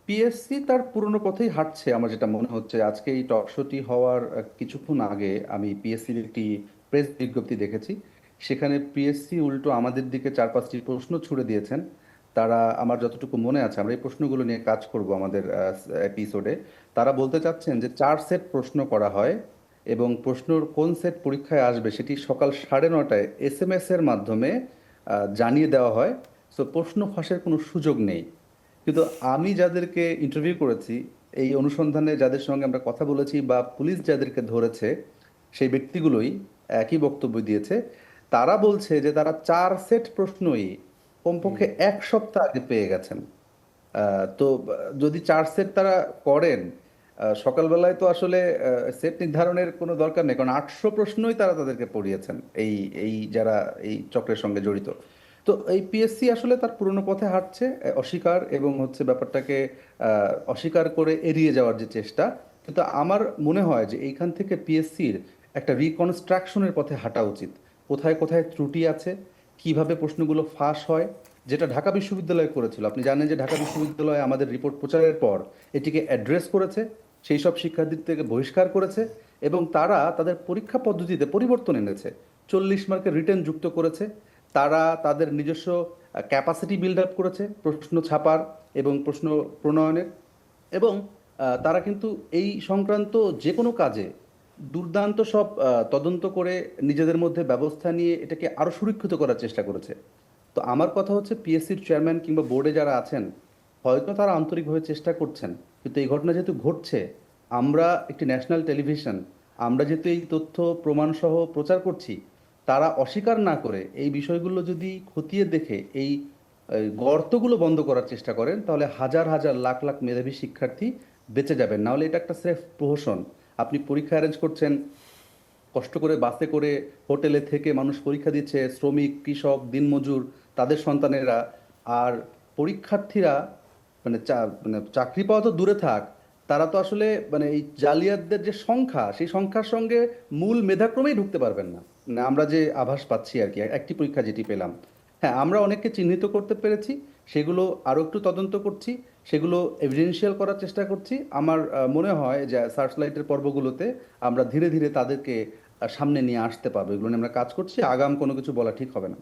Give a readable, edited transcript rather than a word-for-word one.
PSC তার পুরনো পথেই হাঁটছে আমার যেটা মনে হচ্ছে। আজকে এই টক শোটি হওয়ার কিছুক্ষণ আগে আমি পিএসসির একটি প্রেস বিজ্ঞপ্তি দেখেছি। সেখানে পিএসসি উল্টো আমাদের দিকে 4-5টি প্রশ্ন ছুড়ে দিয়েছেন। তারা, আমার যতটুকু মনে আছে, আমরা এই প্রশ্নগুলো নিয়ে কাজ করব আমাদের এপিসোডে। তারা বলতে চাচ্ছেন যে 4 সেট প্রশ্ন করা হয় এবং প্রশ্নর কোন সেট পরীক্ষায় আসবে সেটি সকাল 9:30টায় এসএমএস এর মাধ্যমে জানিয়ে দেওয়া হয়। সো প্রশ্ন ফাঁসের কোনো সুযোগ নেই। কিন্তু আমি যাদেরকে ইন্টারভিউ করেছি, এই অনুসন্ধানে যাদের সঙ্গে আমরা কথা বলেছি বা পুলিশ যাদেরকে ধরেছে, সেই ব্যক্তিগুলোই একই বক্তব্য দিয়েছে। তারা বলছে যে তারা 4 সেট প্রশ্নই হুম। কমপক্ষে 1 সপ্তাহ আগে পেয়ে গেছেন। তো যদি 4 সেট তারা করেন, সকালবেলায় তো আসলে সেট নির্ধারণের কোনো দরকার নেই, কারণ 800 প্রশ্নই তারা তাদেরকে পড়িয়েছেন, এই এই যারা এই চক্রের সঙ্গে জড়িত। তো এই পিএসসি আসলে তার পুরনো পথে হাঁটছে, অস্বীকার এবং হচ্ছে ব্যাপারটাকে অস্বীকার করে এড়িয়ে যাওয়ার যে চেষ্টা। কিন্তু আমার মনে হয় যে এইখান থেকে পিএসসির একটা রিকনস্ট্রাকশনের পথে হাঁটা উচিত। কোথায় কোথায় ত্রুটি আছে, কিভাবে প্রশ্নগুলো ফাঁস হয়, যেটা ঢাকা বিশ্ববিদ্যালয় করেছিল। আপনি জানেন যে ঢাকা বিশ্ববিদ্যালয় আমাদের রিপোর্ট প্রচারের পর এটিকে অ্যাড্রেস করেছে, সেই সব শিক্ষার্থীদের থেকে বহিষ্কার করেছে এবং তারা তাদের পরীক্ষা পদ্ধতিতে পরিবর্তন এনেছে। 40 মার্কের রিটেন যুক্ত করেছে। তারা তাদের নিজস্ব ক্যাপাসিটি বিল্ড আপ করেছে প্রশ্ন ছাপার এবং প্রশ্ন প্রণয়নের। এবং তারা কিন্তু এই সংক্রান্ত যে কোনো কাজে দুর্দান্ত সব তদন্ত করে নিজেদের মধ্যে ব্যবস্থা নিয়ে এটাকে আরো সুরক্ষিত করার চেষ্টা করেছে। তো আমার কথা হচ্ছে, পিএসসির চেয়ারম্যান কিংবা বোর্ডে যারা আছেন, হয়তো তারা আন্তরিকভাবে চেষ্টা করছেন, কিন্তু এই ঘটনা যেহেতু ঘটছে, আমরা একটি ন্যাশনাল টেলিভিশন, আমরা যেহেতু এই তথ্য প্রমাণ সহ প্রচার করছি, তারা অস্বীকার না করে এই বিষয়গুলো যদি খতিয়ে দেখে এই গর্তগুলো বন্ধ করার চেষ্টা করেন, তাহলে হাজার হাজার লাখ লাখ মেধাবী শিক্ষার্থী বেঁচে যাবেন। নাহলে এটা একটা স্রেফ প্রহসন। আপনি পরীক্ষা অ্যারেঞ্জ করছেন, কষ্ট করে বাসে করে হোটেলে থেকে মানুষ পরীক্ষা দিচ্ছে, শ্রমিক, কৃষক, দিনমজুর, তাদের সন্তানেরা। আর পরীক্ষার্থীরা মানে চাকরি পাওয়া তো দূরে থাক, তারা তো আসলে মানে এই জালিয়াতদের যে সংখ্যা, সেই সংখ্যার সঙ্গে মূল মেধাক্রমেই ঢুকতে পারবেন না। মানে আমরা যে আভাস পাচ্ছি আর কি, একটি পরীক্ষা যেটি পেলাম। হ্যাঁ, আমরা অনেককে চিহ্নিত করতে পেরেছি, সেগুলো আরও একটু তদন্ত করছি, সেগুলো এভিডেন্সিয়াল করার চেষ্টা করছি। আমার মনে হয় যে সার্চ লাইটের পর্বগুলোতে আমরা ধীরে ধীরে তাদেরকে সামনে নিয়ে আসতে পারবো। এগুলো নিয়ে আমরা কাজ করছি, আগাম কোনো কিছু বলা ঠিক হবে না।